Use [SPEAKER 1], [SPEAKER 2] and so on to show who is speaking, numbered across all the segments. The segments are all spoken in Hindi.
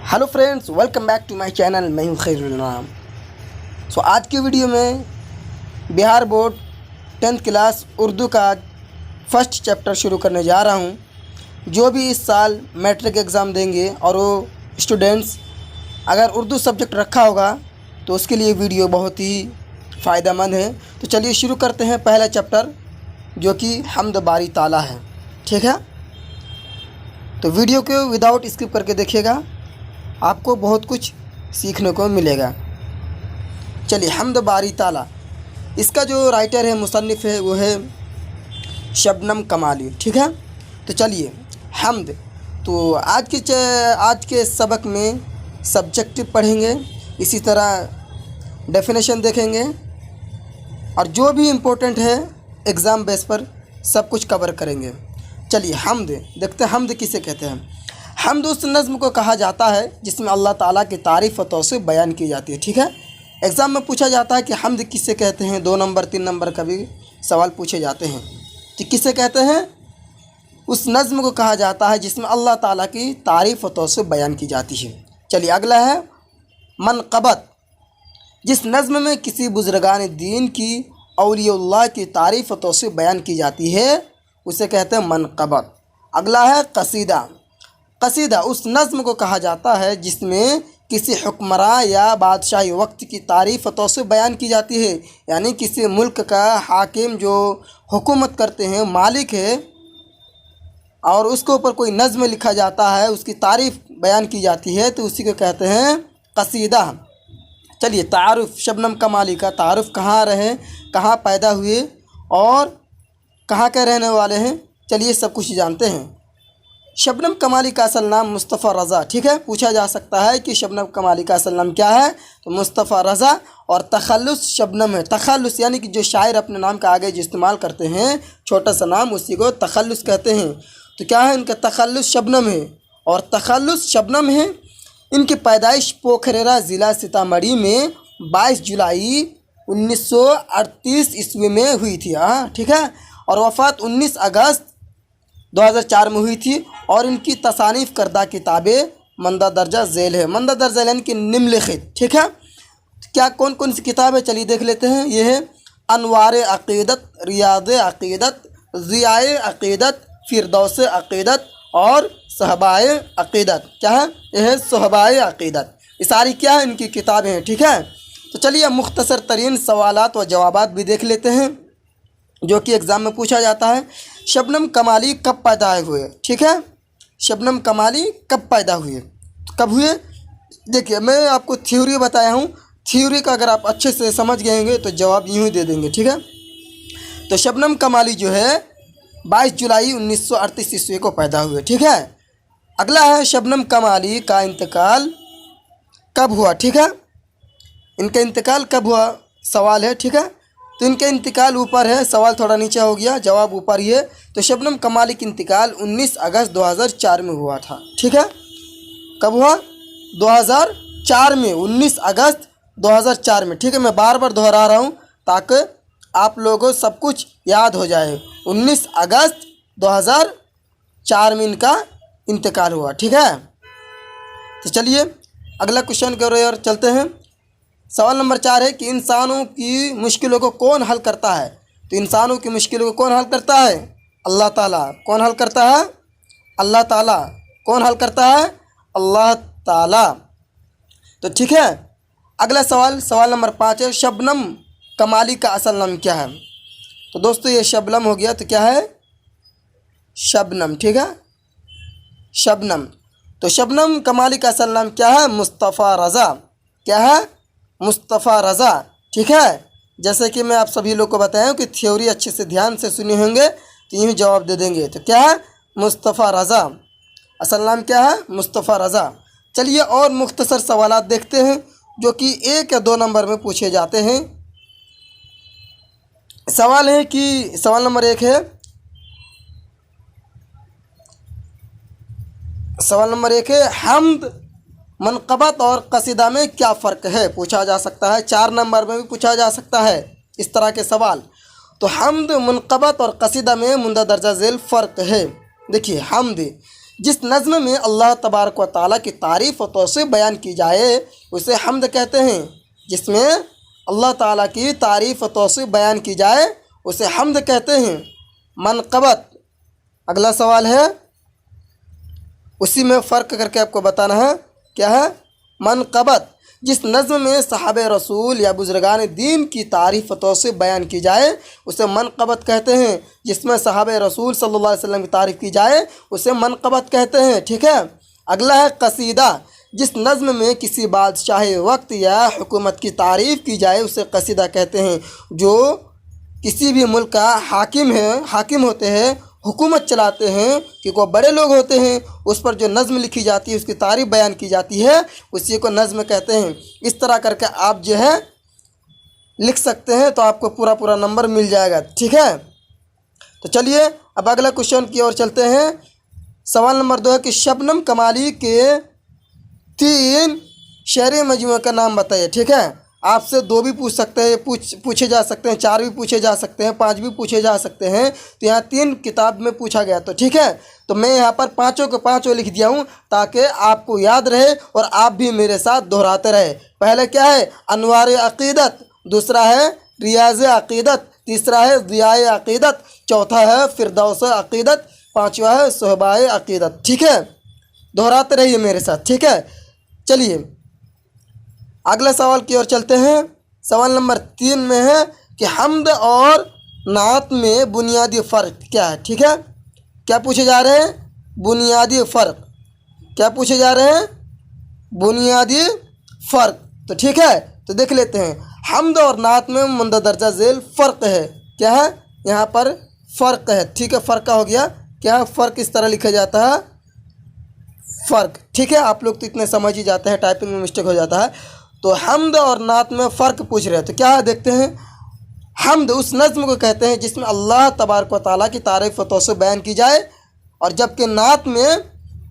[SPEAKER 1] Hello friends, welcome back to my channel. मैं हूं खैरुल नाम। आज की वीडियो में Bihar board 10th class Urdu का फर्स्ट चैप्टर शुरू करने जा रहा हूं। जो भी इस साल मैट्रिक एग्ज़ाम देंगे और वो स्टूडेंट्स अगर उर्दू सब्जेक्ट रखा होगा तो उसके लिए वीडियो बहुत ही फ़ायदेमंद है। तो चलिए शुरू करते हैं पहला चैप्टर, जो कि हम्द बारी ताला है। ठीक है, तो वीडियो को विदाउट स्किप करके देखिएगा, आपको बहुत कुछ सीखने को मिलेगा। चलिए, हम्द बारी ताला, इसका जो राइटर है, मुसन्निफ़ है, वो है शबनम कमाली। ठीक है, तो चलिए हम्द। तो आज के सबक में सब्जेक्टिव पढ़ेंगे, इसी तरह डेफिनेशन देखेंगे और जो भी इम्पोर्टेंट है एग्ज़ाम बेस पर सब कुछ कवर करेंगे। चलिए हम्द देखते हैं। हम्द किसे कहते हैं? हम्द उस नज़्म को कहा जाता है जिसमें अल्लाह ताला की तारीफ़ व तौसीफ़ बयान की जाती है। ठीक है, एग्ज़ाम में पूछा जाता है कि हम्द किसे कहते हैं। 2 नंबर 3 नंबर का भी सवाल पूछे जाते हैं। तो किसे कहते हैं? उस नज़्म को कहा जाता है जिसमें अल्लाह ताला की तारीफ़ व तौसीफ़ बयान की जाती है। चलिए अगला है मनक़बत। जिस नज़्म में किसी बुज़ुर्गान दीन की औलियाउल्लाह की तारीफ़ व तौसीफ़ बयान की जाती है उसे कहते हैं मनक़बत। अगला है कसीदा। कसीदा उस नज़्म को कहा जाता है जिसमें किसी हुक्मरां या बादशाही वक्त की तारीफ़ व तौसीफ़ बयान की जाती है, यानी किसी मुल्क का हाकिम जो हुकूमत करते हैं, मालिक है, और उसके ऊपर कोई नज़्म लिखा जाता है, उसकी तारीफ़ बयान की जाती है, तो उसी को कहते हैं कसीदा। चलिए तारुफ़, शबनम कमाली का तारुफ़ कहाँ रहे, कहाँ पैदा हुए और कहाँ के रहने वाले हैं, चलिए सब कुछ जानते हैं। शबनम कमाली का असल नाम मुस्तफ़ा रज़ा। ठीक है, पूछा जा सकता है कि शबनम कमाली का असल नाम क्या है, तो मुस्तफ़ा रज़ा। और तखल्लुस शबनम है। तखल्लुस यानी कि जो शायर अपने नाम का आगे जो इस्तेमाल करते हैं छोटा सा नाम, उसी को तखल्लुस कहते हैं। तो क्या है इनका? तखल्लुस शबनम है और तखल्लुस शबनम है। इनकी पैदाइश पोखरेरा ज़िला सीतामढ़ी में 22 जुलाई 1938 ईस्वी में हुई थी। हाँ ठीक है, और वफ़ात 19 अगस्त 2004 में हुई थी। और इनकी तसानीफ़ करदा किताबें मंदा दर्जा झेल है। मंदा दर्जा यानी कि निम्नलिखित। ठीक है, क्या कौन कौन सी किताब है, चलिए देख लेते हैं। ये है अनवार अक़ीदत, रियाद अक़ीदत, ज़ियाए अक़ीदत, फ़िरदौस अक़ीदत और सहबाए अक़ीदत। क्या है? यह है सहबाए अक़ीदत। ये सारी क्या है? इनकी किताबें हैं। ठीक है, तो चलिए मुख्तसर तरीन सवालात व जवाबात भी देख लेते हैं जो कि एग्ज़ाम में पूछा जाता है। शबनम कमाली कब पैदा हुए? ठीक है, शबनम कमाली कब पैदा हुए, कब हुए? देखिए, मैं आपको थ्योरी बताया हूँ। थ्योरी का अगर आप अच्छे से समझ गए होंगे तो जवाब यूँ ही दे देंगे। ठीक है, तो शबनम कमाली जो है 22 जुलाई 1938 ईस्वी को पैदा हुए। ठीक है, अगला है शबनम कमाली का इंतकाल कब हुआ? ठीक है, इनका इंतकाल कब हुआ सवाल है। ठीक है, तो इनका इंतकाल ऊपर है, सवाल थोड़ा नीचे हो गया, जवाब ऊपर ही है। तो शबनम कमाली का इंतकाल 19 अगस्त 2004 में हुआ था। ठीक है, कब हुआ? 2004 में, 19 अगस्त 2004 में। ठीक है, मैं बार बार दोहरा रहा हूँ ताकि आप लोगों को सब कुछ याद हो जाए। 19 अगस्त 2004 में इनका इंतकाल हुआ। ठीक है, तो चलिए अगला क्वेश्चन की ओर चलते हैं। सवाल नंबर 4 है कि इंसानों की मुश्किलों को कौन हल करता है? तो इंसानों की मुश्किलों को कौन हल करता है? अल्लाह ताला। कौन हल करता है? अल्लाह ताला। कौन हल करता है? अल्लाह ताला। तो ठीक है, अगला सवाल, सवाल नंबर 5 है शबनम कमाली का असल नाम क्या है? तो दोस्तों ये शबनम हो गया, तो क्या है? शबनम। ठीक है, शबनम। तो शबनम कमाली का असल नाम क्या है? मुस्तफ़ा रज़ा। क्या है? मुस्तफ़ा रज़ा। ठीक है, जैसे कि मैं आप सभी लोग को बताया हूँ कि थ्योरी अच्छे से ध्यान से सुने होंगे तो यूँ जवाब दे देंगे। तो क्या है? मुस्तफ़ा रज़ा। असल नाम क्या है? मुस्तफ़ा रज़ा। चलिए और मुख्तसर सवालात देखते हैं जो कि 1 या 2 नंबर में पूछे जाते हैं। सवाल है कि सवाल नंबर 1 है, सवाल नंबर 1 है हम्द, मनक़बत और कसीदा में क्या फ़र्क है? पूछा जा सकता है। 4 नंबर में भी पूछा जा सकता है इस तरह के सवाल। तो हम्द, मनक़बत और कसीदा में मुंदा दर्जा झेल फ़र्क है। देखिए हम्द जिस नज़्म में अल्लाह तबारक व तआला की तारीफ़ और तौसीफ़ बयान की जाए उसे हम्द कहते हैं। जिसमें अल्लाह ताला की तारीफ़ और तौसीफ़ बयान की जाए उसे हम्द कहते हैं। मनक़बत, अगला सवाल है, उसी में फ़र्क करके आपको बताना है। क्या है? मनक़बत, जिस नज़्म में सहाबे रसूल या बुज़ुर्गान दीन की तारीफ़ व तौसीफ़ बयान की जाए उसे मनक़बत कहते हैं। जिसमें सहाबे रसूल सल्लल्लाहु अलैहि वसल्लम की तारीफ़ की जाए उसे मनक़बत कहते हैं। ठीक है। अगला है कसीदा, जिस नज़्म में किसी बादशाह वक्त या हुकूमत की तारीफ़ की जाए उसे कसीदा कहते हैं। जो किसी भी मुल्क का हाकिम होते हैं, हुकूमत चलाते हैं, कि कोई बड़े लोग होते हैं, उस पर जो नज़्म लिखी जाती है, उसकी तारीफ़ बयान की जाती है, उसी को नज़्म कहते हैं। इस तरह करके आप जो है लिख सकते हैं तो आपको पूरा पूरा नंबर मिल जाएगा। ठीक है। तो चलिए अब अगला क्वेश्चन की ओर चलते हैं। सवाल नंबर 2 है कि शबनम कमाली के 3 शेर मजमूए का नाम बताइए। ठीक है। आपसे 2 भी पूछ सकते हैं, पूछे जा सकते हैं, 4 भी पूछे जा सकते हैं, 5 भी पूछे जा सकते हैं। तो यहाँ 3 किताब में पूछा गया। तो ठीक है, तो मैं यहाँ पर 5 के 5 लिख दिया हूँ ताकि आपको याद रहे और आप भी मेरे साथ दोहराते रहे। पहले क्या है? अनवार अक़ीदत, दूसरा है रियाज़ अक़ीदत, तीसरा है ज़ियाए अक़ीदत, चौथा है फ़िरदौस अक़ीदत, 5वां है सुहबाए अक़ीदत। ठीक है, दोहराते रहिए मेरे साथ। ठीक है। चलिए अगला सवाल की ओर चलते हैं। सवाल नंबर 3 में है कि हम्द और नात में बुनियादी फ़र्क क्या है। ठीक है। क्या पूछे जा रहे हैं? बुनियादी फ़र्क। क्या पूछे जा रहे हैं? बुनियादी फ़र्क। तो ठीक है, तो देख लेते हैं। हम्द और नात में मुंदा दर्जा झेल फ़र्क है। क्या है? यहाँ पर फ़र्क है। ठीक है, फ़र्क का हो गया। क्या फ़र्क इस तरह लिखा जाता है, फ़र्क। ठीक है, आप लोग तो इतने समझ ही जाते हैं, टाइपिंग में मिस्टेक हो जाता है। तो हम्द और नात में फ़र्क पूछ रहे हैं। तो क्या है देखते हैं। हम्द उस नज़्म को कहते हैं जिसमें अल्लाह तबारक व तआला की तारीफ़ व तौसीफ़ बयान की जाए, और जबकि नात में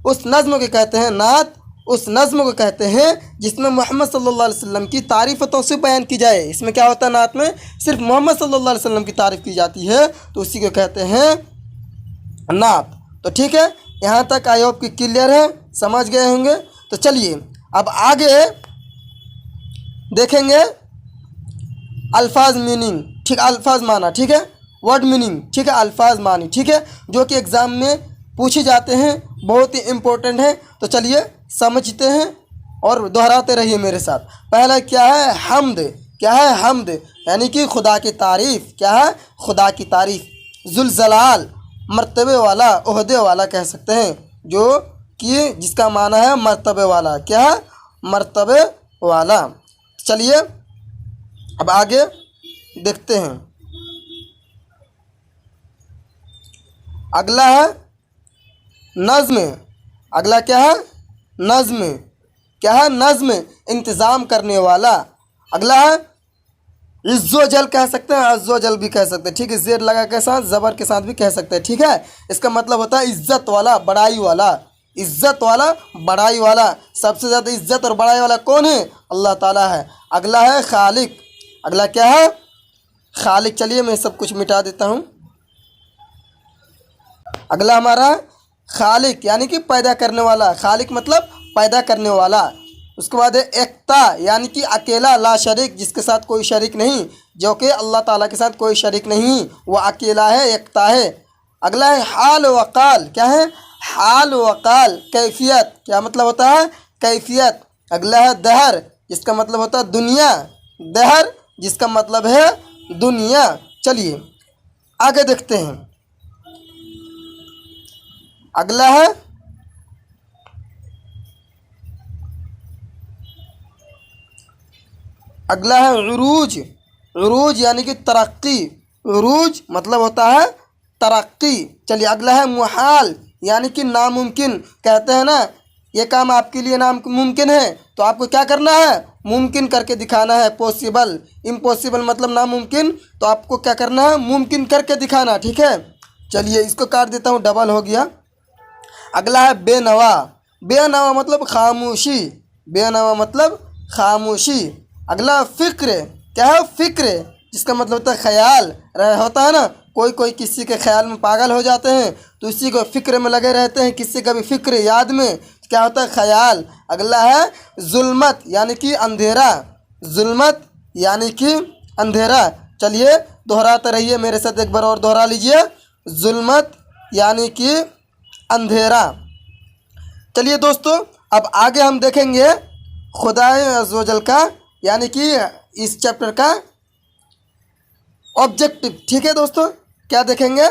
[SPEAKER 1] उस नज़्म को कहते हैं, नात उस नज़्म को कहते हैं जिसमें मोहम्मद सल्लल्लाहु अलैहि वसल्लम की तारीफ़ व तौसीफ़ बयान की जाए। इसमें क्या होता है? नात में सिर्फ मोहम्मद सल्लल्लाहु अलैहि वसल्लम की तारीफ़ की जाती है, तो उसी को कहते हैं नात। तो ठीक है, यहाँ तक आई होप कि क्लियर है, समझ गए होंगे। तो चलिए अब आगे देखेंगे अल्फाज मीनिंग। ठीक, अल्फाज माना। ठीक है, वर्ड मीनिंग। ठीक है, अल्फाज मानी। ठीक है, जो कि एग्ज़ाम में पूछे जाते हैं, बहुत ही इम्पोर्टेंट है। तो चलिए समझते हैं और दोहराते रहिए मेरे साथ। पहला क्या है? हम्द। क्या है? हम्द यानी कि खुदा की तारीफ़। क्या है? खुदा की तारीफ़। जुलजलाल, मर्तबे वाला, ओहदे वाला कह सकते हैं, जो कि जिसका माना है मर्तबे वाला। क्या है? मर्तबे वाला। चलिए अब आगे देखते हैं। अगला है नज़्म। अगला क्या है? नज़्म। क्या है? नज़्म, इंतज़ाम करने वाला। अगला है इज़्ज़ोजल कह सकते हैं, अज़्ज़ोजल भी कह सकते हैं। ठीक है, ज़ेर लगा के साथ, ज़बर के साथ भी कह सकते हैं। ठीक है, इसका मतलब होता है इज़्ज़त वाला, बड़ाई वाला। इज़्ज़त वाला, बड़ाई वाला। सबसे ज़्यादा इज़्ज़त और बड़ाई वाला कौन है? अल्लाह ताला है। अगला है खालिक। अगला क्या है? खालिक। चलिए मैं सब कुछ मिटा देता हूँ। अगला हमारा खालिक यानी कि पैदा करने वाला। खालिक मतलब पैदा करने वाला। उसके बाद है एकता यानी कि अकेला, ला शरीक, जिसके साथ कोई शरीक नहीं, जो कि अल्लाह ताला के साथ कोई शरीक नहीं, वो अकेला है, एकता है। अगला है हाल वक़ाल। क्या है? हाल वक़ाल, कैफियत। क्या मतलब होता है? कैफियत। अगला है दहर, जिसका मतलब होता है दुनिया। दहर जिसका मतलब है दुनिया। चलिए आगे देखते हैं। अगला है उरूज। उरूज यानी कि तरक्की। उरूज मतलब होता है तरक्की। चलिए अगला है मुहाल यानी कि नामुमकिन। कहते हैं ना, ये काम आपके लिए नामुमकिन है, तो आपको क्या करना है? मुमकिन करके दिखाना है। पॉसिबल, इम्पॉसिबल मतलब नामुमकिन, तो आपको क्या करना है? मुमकिन करके दिखाना। ठीक है, चलिए इसको काट देता हूँ, डबल हो गया। अगला है बेनवा। बेनवा मतलब खामोशी। बेनवा मतलब खामोशी। अगला फ़िक्र। क्या है? फ़िक्र जिसका मतलब होता है ख्याल होता है ना, कोई कोई किसी के ख्याल में पागल हो जाते हैं, तो इसी को फ़िक्र में लगे रहते हैं, किसी का भी फ़िक्र याद में क्या होता है, ख्याल। अगला है जुल्मत यानी कि अंधेरा, जुल्मत यानी कि अंधेरा। चलिए दोहराते रहिए मेरे साथ, एक बार और दोहरा लीजिए, जुल्मत यानी कि अंधेरा। चलिए दोस्तों, अब आगे हम देखेंगे खुदाए अज़्ज़ व जल का यानी कि इस चैप्टर का ऑब्जेक्टिव। ठीक है दोस्तों, क्या देखेंगे,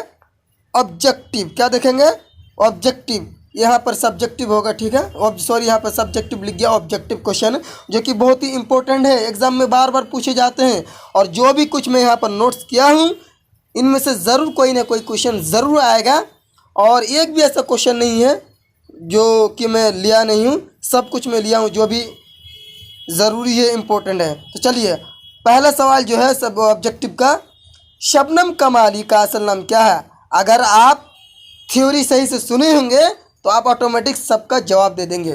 [SPEAKER 1] ऑब्जेक्टिव। क्या देखेंगे, ऑब्जेक्टिव। यहाँ पर सब्जेक्टिव होगा, ठीक है, सॉरी यहाँ पर सब्जेक्टिव लिख गया, ऑब्जेक्टिव क्वेश्चन, जो कि बहुत ही इंपॉर्टेंट है, एग्जाम में बार बार पूछे जाते हैं। और जो भी कुछ मैं यहाँ पर नोट्स किया हूँ, इनमें से ज़रूर कोई ना कोई क्वेश्चन ज़रूर आएगा, और एक भी ऐसा क्वेश्चन नहीं है जो कि मैं लिया नहीं हूँ, सब कुछ मैं लिया हूँ जो भी ज़रूरी है, इम्पोर्टेंट है। तो चलिए पहला सवाल जो है सब ऑब्जेक्टिव का, शबनम कमाली का असल नाम क्या है। अगर आप थ्योरी सही से सुने होंगे तो आप ऑटोमेटिक सबका जवाब दे देंगे।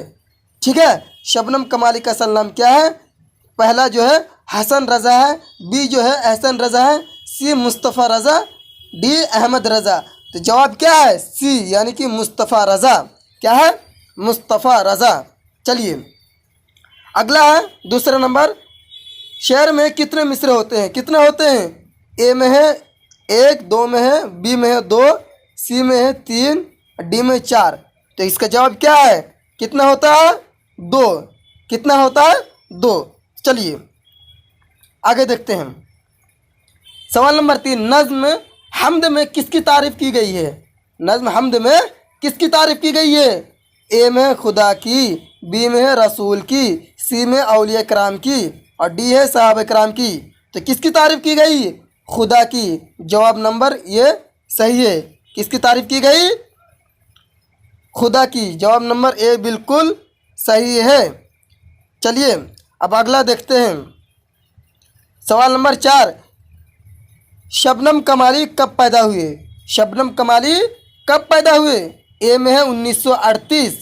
[SPEAKER 1] ठीक है, शबनम कमाली का असल नाम क्या है। पहला जो है हसन रज़ा है, बी जो है एहसन रज़ा है, सी मुस्तफ़ा रज़ा, डी अहमद रज़ा। तो जवाब क्या है, सी यानी कि मुस्तफ़ा रज़ा। क्या है, मुस्तफ़ा रज़ा। चलिए अगला है दूसरा नंबर, शेर में कितने मिसरे होते हैं, कितने होते हैं। ए में है 1, 2 में है, बी में है 2, सी में है 3, डी में 4। तो इसका जवाब क्या है, कितना होता है, 2। कितना होता है, 2। चलिए आगे देखते हैं। सवाल नंबर 3, नज़्म हमद में किसकी तारीफ़ की गई है। नज़्म हमद में किसकी तारीफ़ की गई है। ए में खुदा की, बी में है रसूल की, सी में औलिया कराम की, और डी है साहब कराम की। तो किसकी तारीफ़ की गई, खुदा की। जवाब नंबर ये सही है, किसकी तारीफ़ की गई, खुदा की। जवाब नंबर ए बिल्कुल सही है। चलिए अब अगला देखते हैं। सवाल नंबर 4, शबनम कमाली कब पैदा हुए। शबनम कमाली कब पैदा हुए। ए में है 1938,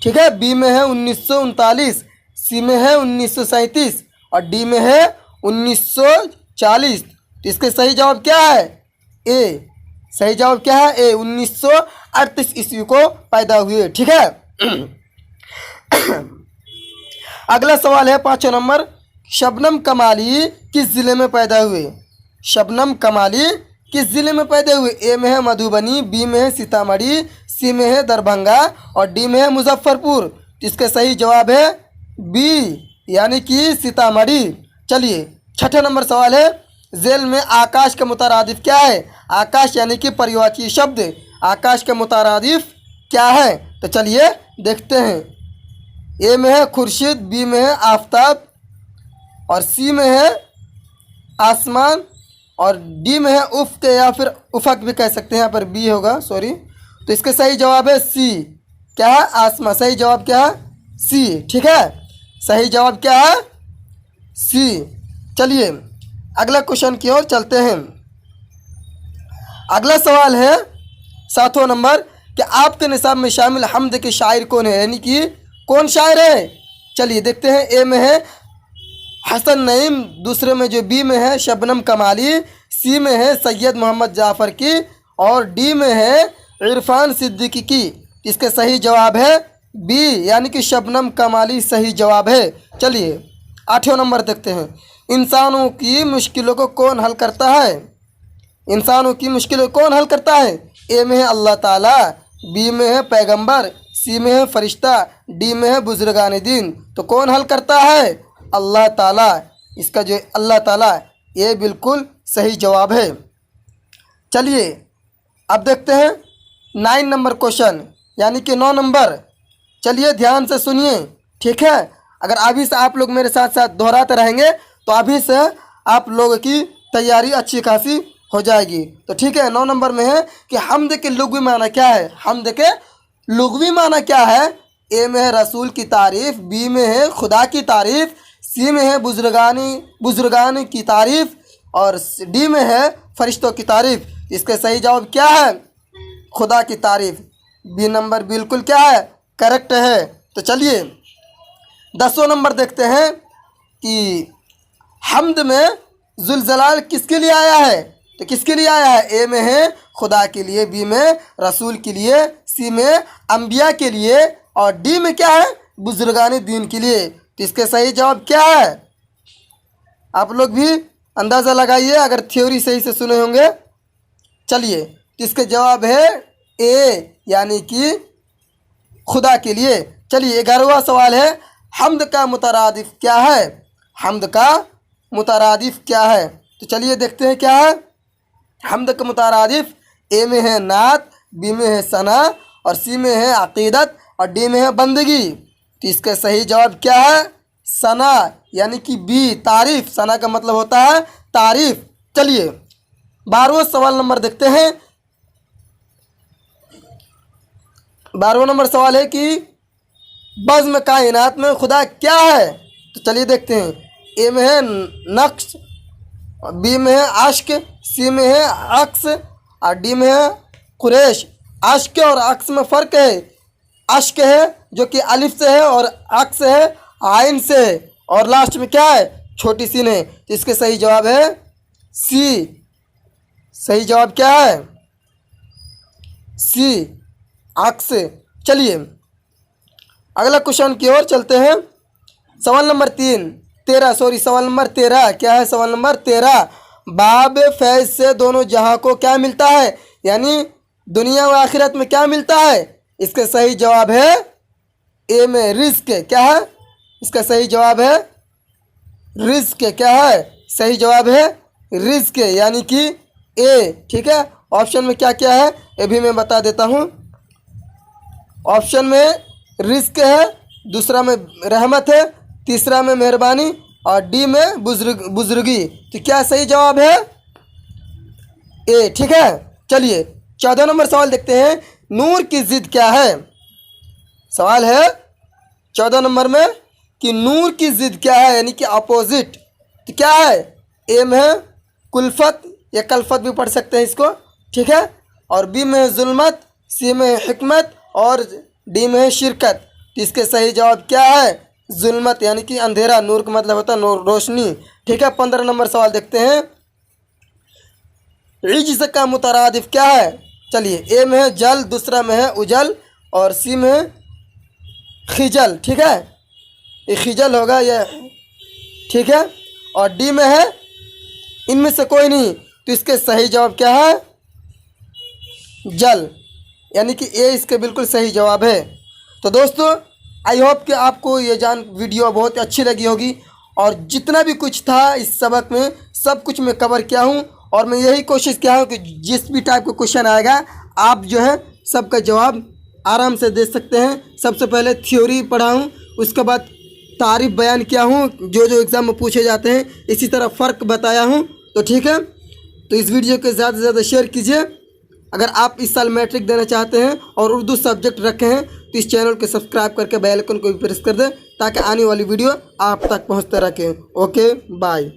[SPEAKER 1] ठीक है, बी में है 1939, सी में है 1937, और डी में है 1940। तो इसके सही जवाब क्या है, ए। सही जवाब क्या है, ए, 1938 ईस्वी को पैदा हुए। ठीक है। अगला सवाल है 5वां नंबर, शबनम कमाली किस ज़िले में पैदा हुए। शबनम कमाली किस ज़िले में पैदा हुए। ए में है मधुबनी, बी में है सीतामढ़ी, सी में है दरभंगा, और डी में है मुजफ्फरपुर। तो इसका सही जवाब है बी यानी कि सीतामढ़ी। चलिए 6वां नंबर सवाल है, जेल में आकाश का मुतारादिफ क्या है। आकाश यानी कि परिवाची शब्द, आकाश का मुतारादिफ क्या है। तो चलिए देखते हैं। ए में है खुर्शीद, बी में है आफताब, और सी में है आसमान, और डी में है उफ़्क़ या फिर उफ़क़ भी कह सकते हैं, यहाँ पर बी होगा, सॉरी। तो इसका सही जवाब है सी, क्या है, आसमान। सही जवाब क्या है, सी। ठीक है, सही जवाब क्या है, सी। चलिए अगला क्वेश्चन की ओर चलते हैं। अगला सवाल है 7वां नंबर, कि आपके निसाब में शामिल हमद के शायर कौन है, यानी कि कौन शायर है। चलिए देखते हैं। ए में है हसन नईम, दूसरे में जो बी में है शबनम कमाली, सी में है सैयद मोहम्मद जाफ़र की, और डी में है इरफान सिद्दीकी की। इसका सही जवाब है बी यानी कि शबनम कमाली सही जवाब है। चलिए 8वां नंबर देखते हैं। इंसानों की मुश्किलों को कौन हल करता है। इंसानों की मुश्किलों को कौन हल करता है। ए में है अल्लाह ताला, बी में है पैगंबर, सी में है फरिश्ता, डी में है बुजुर्गान दीन। तो कौन हल करता है, अल्लाह ताला। इसका जो अल्लाह ताला ये बिल्कुल सही जवाब है। चलिए अब देखते हैं 9 नंबर क्वेश्चन यानी कि 9 नंबर। चलिए ध्यान से सुनिए, ठीक है। अगर अभी से आप लोग मेरे साथ साथ दोहराते रहेंगे तो अभी से आप लोगों की तैयारी अच्छी खासी हो जाएगी। तो ठीक है, 9 नंबर में है कि हमद के लुग़वी माना क्या है। हमद के लुग़वी माना क्या है। ए में है रसूल की तारीफ़, बी में है खुदा की तारीफ़, सी में है बुजुर्गान की तारीफ़, और डी में है फरिश्तों की तारीफ़। इसका सही जवाब क्या है, खुदा की तारीफ़। बी नंबर बिल्कुल क्या है, करेक्ट है। तो चलिए 10वां नंबर देखते हैं कि हमद में जुल जलाल किसके लिए आया है। तो किसके लिए आया है? ए में है खुदा के लिए, बी में रसूल के लिए, सी में अंबिया के लिए और डी में क्या है? बुजुर्गान दीन के लिए। तो इसके सही जवाब क्या है? आप लोग भी अंदाज़ा लगाइए अगर थ्योरी सही से सुने होंगे। चलिए, तो इसका जवाब है ए, यानी कि खुदा के लिए। चलिए 11वां सवाल है, हम्द का मुतरादिफ क्या है? हम्द का मुतरादिफ क्या है? तो चलिए देखते हैं क्या है हम्द का मुतरादिफ। ए में है नात, बी में है सना और सी में है अकीदत और डी में है बंदगी। तो इसका सही जवाब क्या है? सना, यानी कि बी, तारीफ। सना का मतलब होता है तारीफ। चलिए 12वां सवाल नंबर देखते हैं। 12वां नंबर सवाल है कि बज़्म कायनात में खुदा क्या है? तो चलिए देखते हैं। ए में है नक्श, बी में है आश्क, सी में है अक्स और डी में है कुरैश। आश्क और अक्स में फ़र्क है। आश्क है जो कि अलिफ से है और अक्स है आइन से है और लास्ट में क्या है? छोटी सी ने। तो इसके सही जवाब है सी। सही जवाब क्या है? सी, अक्स। चलिए अगला क्वेश्चन की ओर चलते हैं। सवाल नंबर 13 क्या है? सवाल नंबर 13, बाब फैज़ से दोनों जहां को क्या मिलता है? यानी दुनिया व आखिरत में क्या मिलता है? इसका सही जवाब है ए में रिज़्क। क्या है? इसका सही जवाब है रिज़्क। क्या है? सही जवाब है रिज़्क, यानी कि ए। ठीक है, ऑप्शन में क्या क्या है ये भी मैं बता देता हूँ। ऑप्शन में रिज़्क है, दूसरा में रहमत है, तीसरा में मेहरबानी और डी में बुजुर्गी। तो क्या सही जवाब है? ए। ठीक है, चलिए 14 नंबर सवाल देखते हैं। नूर की ज़िद क्या है? सवाल है 14 नंबर में कि नूर की ज़िद क्या है, यानी कि अपोजिट। तो क्या है? ए में है कुल्फत या कल्फत भी पढ़ सकते हैं इसको। ठीक है, और बी में है जुल्मत, सी में है हिकमत और डी में है शिरकत। तो इसके सही जवाब क्या है? जुल्मत, यानी कि अंधेरा। नूर का मतलब होता है रोशनी। ठीक है, 15 नंबर सवाल देखते हैं। इज्ज़ का मुतरादिफ क्या है? चलिए, ए में है जल, दूसरा में है उजल और सी में है खिजल। ठीक है, ये खिजल होगा ये। ठीक है, और डी में है इनमें से कोई नहीं। तो इसके सही जवाब क्या है? जल, यानी कि ए इसके बिल्कुल सही जवाब है। तो दोस्तों आई होप कि आपको ये वीडियो बहुत अच्छी लगी होगी और जितना भी कुछ था इस सबक में सब कुछ मैं कवर किया हूँ और मैं यही कोशिश किया हूँ कि जिस भी टाइप का क्वेश्चन आएगा आप जो है सबका जवाब आराम से दे सकते हैं। सबसे पहले थ्योरी पढ़ा हूँ, उसके बाद तारीफ बयान किया हूँ जो जो एग्ज़ाम में पूछे जाते हैं, इसी तरह फ़र्क बताया हूँ। तो ठीक है, तो इस वीडियो को ज़्यादा से ज़्यादा शेयर कीजिए। अगर आप इस साल मैट्रिक देना चाहते हैं और उर्दू सब्जेक्ट रखे हैं तो इस चैनल को सब्सक्राइब करके बेल आइकन को भी प्रेस कर दें ताकि आने वाली वीडियो आप तक पहुंचते रहे। Okay, bye.